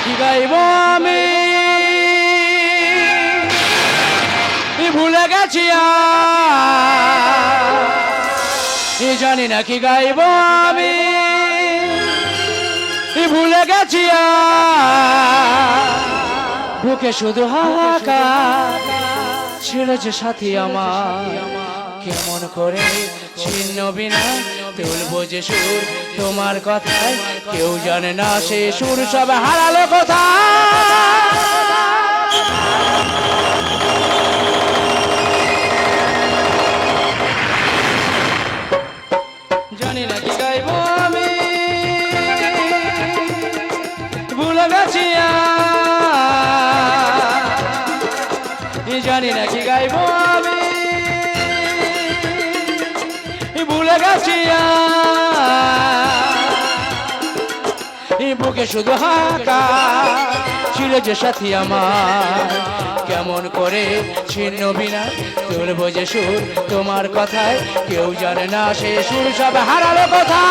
কি গাইব আমি ভুলে গেছি জানি না কি গাইব আমি ভুলে গেছি বুকে শুধু হাহাকার ছেড়েছে সাথী আমার কেমন করে ছিন্ন বিনা তুলবো যে সুর তোমার কথায় কেউ জানে না সে সুর সব হারালো কোথায় জানি না কি গাইব আমি ভুলে গেছি জানি না কি গাইব আমি ভুলে গেছি বুকে শুধু হাঁকা ছিল যে সাথী আমার কেমন করে ছিন্ন বিনা তুলবো যে সুর তোমার কথায় কেউ জানে না সে সুর সব হারালো কথা